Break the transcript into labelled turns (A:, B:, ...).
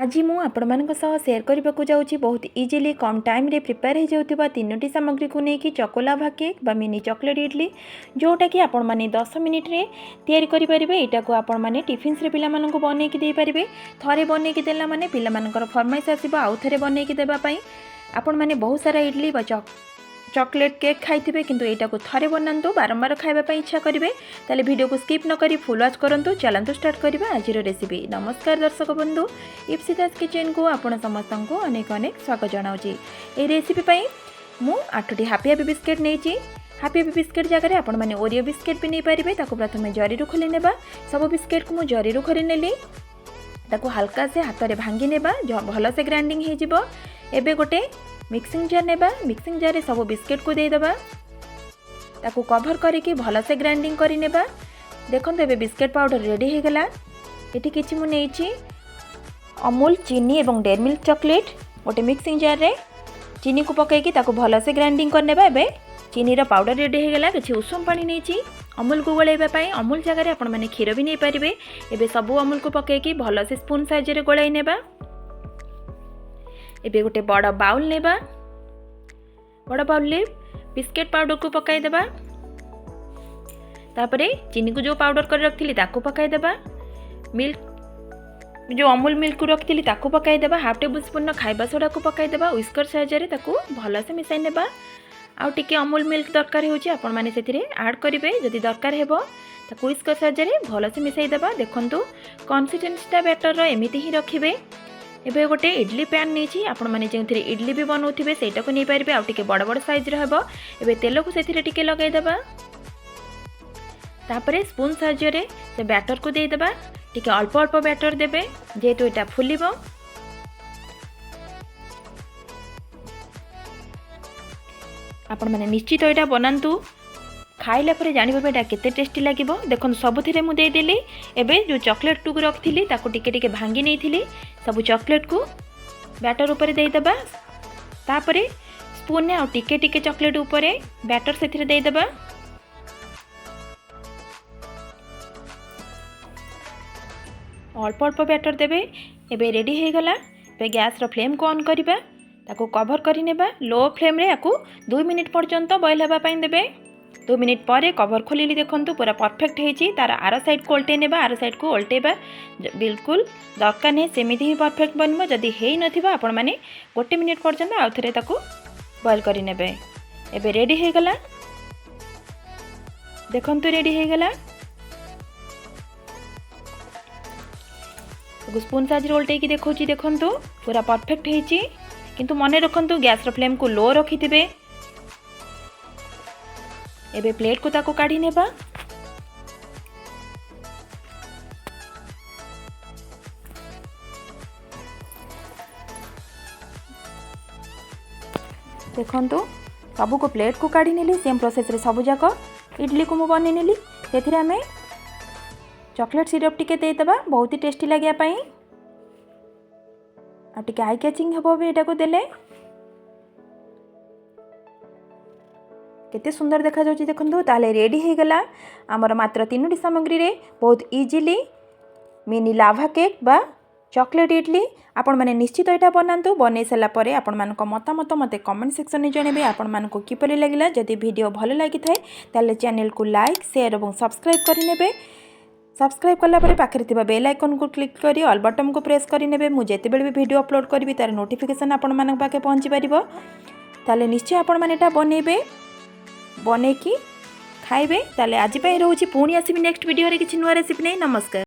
A: आज मु आपण सेयार करने को जाऊँगी बहुत इजिली कम टाइम रे प्रिपेयर हो जाउथिबा तीनोटी सामग्री को लेकिन चकोलाभा केक बा मिनी चॉकलेट इडली जोटा कि आपण माने 10 मिनिट रे तैयारी करि परिबे। एटा को आपण माने टिफिन्स रे पिला मानन को बनै कि दे परिबे। थरे बनै कि देला माने पिला मानकर फरमाइश आसीबो आउ थरे बनै कि देबा पई। आपण माने बहुत सारा इडली बा चॉकलेट केक खाइथिबे किंतु एटा को थरे बनांतु बारंबार खाइबा पई इच्छा करिवे ताले वीडियो को स्किप न करी फुल वॉच करंतु। चलंतु स्टार्ट करबा आज रेसिपी। नमस्कार दर्शक बंधु, इप्सिता किचन को आपण समस्त को अनेक अनेक स्वागत जनाउची। ए रेसिपी पई मु 8टी हैप्पी बिस्किट नेची। हैप्पी बिस्किट जगह आपण माने ओरियो बिस्किट भी नहीं पारिबे। ताको प्रथमे जरी रु खोली नेबा। सब बिस्किट को मु जरी रु खोली नेली। ताको हल्का से हाथ रे भांगी नेबा भलो से ग्राइंडिंग हे जिवो। एबे गोटे मिक्सिंग जार नेबा। मिक्सिंग जार रे सब बिस्किट को दे देबा। ताको कवर करके भलो से ग्राइंडिंग करि नेबा। देखंतु एबे बिस्किट पाउडर रेडी हे गेला। एठी किछि मु नेछि अमूल चीनी एवं डेयरी मिल्क चॉकलेट गोटे मिक्सिंग जार रे चीनी को पकईकी ताको भलो से ग्राइंडिंग कर नेबा। एबे चीनी रो पाउडर रेडी हे गेला। किछि उषुम पानी नेछि अमूल को गोळाइबा पई। अमूल जगह रे आपण माने क्षीर भी नै पारिबे। एबे सब अमूल को पकईकी भलो से स्पून साइज रे गोळाइ नेबा। एबे गोटे बड़ बाउल नेबा। बड़ बाउल ले बिस्किट पाउडर को पकाई देबा। तापरे चीनी को जो पाउडर कर रखथिली ताको पकाई देबा। मिल्क जो अमूल मिल्क को रखथिली ताको पकाई देबा। हाफ टेबल स्पून खाइबा सोडा को पकाई देबा। व्हिस्कर साहाय्य रे ताको भलो से मिसाई नेबा। आउ टिके अमूल मिल्क दरकार होची आपण माने सेथिरे ऐड करिवे। जदि दरकार हेबो ताको व्हिस्कर साहाय्य रे भलो से मिसाई देबा। देखंतु कंसिस्टेंसी बैटर रो एमिति ही रखिबे। एबे गोटे इडली पैन नेछि आपण माने जेंथिरे इडली भी बनौथिबे सेटा को नै पारिबे। आउ टिके बड़ बड़ साइज रे हेबो। एबे तेल को सेथिरे टिके लगाई देबा। तापरे स्पून साहाय्य रे से बैटर को दे देबा। टिके अल्प अल्प बैटर देबे जेहेतु एटा फुलिबो। आपण माने निश्चित एटा बनांतु। खाइला परे जानि बे एटा केते टेस्टी लागिबो। देखन सबथिरे मु दे देली। एबे जो चॉकलेट टुक रखथिली ताको टिके टिके भांगी नेथिली। सब चॉकलेट को बैटर ऊपर दे देबा। तापरे स्पून ने आ टिके टिके चॉकलेट ऊपर बैटर सेथिरे दे देबा। अल्प अल्प बैटर देबे। एबे रेडी हे गला। एबे गैस रो फ्लेम को ऑन करिबा। ताको कवर करि नेबा। लो फ्लेम रे याकू 2 मिनिट पर्यंत बॉईल हेबा पई देबे। 2 मिनिट पर कवर खोलिली। देखंतु पूरा परफेक्ट हेची। तार आर साइड को उल्टे नेबा। आर साइड को उल्टेबा बिल्कुल दरकार नहीं। सेमिति ही परफेक्ट बनबो। जदि हेई नथिबा आपण माने 1 मिनिट पर्यंत आ थरे ताको बॉईल करि नेबे। एबे रेडी हे गला। देखंतु रेडी हे गला। स्पून साइज रे उल्टे की देखौची। देखंतु पूरा परफेक्ट हेची। किंतु मने रखंतु गैस रो फ्लेम को लो रखिथिबे। एबे प्लेट को ताको काढी नेबा। देखंतु सबू को प्लेट को काढी नेली। सेम प्रोसेस रे सबू जाक इडली को मु बने नेली। सेथिरे हमें चॉकलेट सिरप टिके दे देबा बहुत ही टेस्टी लागिया पई। आ टिके आई कैचिंग हेबो बे एटा को देले केते सुंदर देखा जाउची। देखंतु ताले रेडी हे गला हमर मात्र 3टी सामग्री रे बहुत इजीली मिनी लाभा केक बा चॉकलेट इडली। आपण माने निश्चित एटा बनांतु। बनै सला परे आपण मानको मतामत मते कमेंट सेक्शन में जणेबे आपण मानको किपरि लागिला। जदि वीडियो भलो लागि थाए ताले चैनल को लाइक शेयर एवं सब्सक्राइब करि नेबे। सब्सक्राइब कला परे पाखरे थिबा बेल आइकन को क्लिक करी ऑल बटन को प्रेस करि नेबे। मु जेते बेले भी वीडियो अपलोड करबी तार नोटिफिकेशन आपण मानक पाके पहुंची परिबो। ताले निश्चय आपण माने एटा बनेबे। बने कि खाइबे। ताले आज पई रहउची पुणी आसीबी नेक्स्ट वीडियो रे किछि नुवा रेसिपी नै। नमस्कार।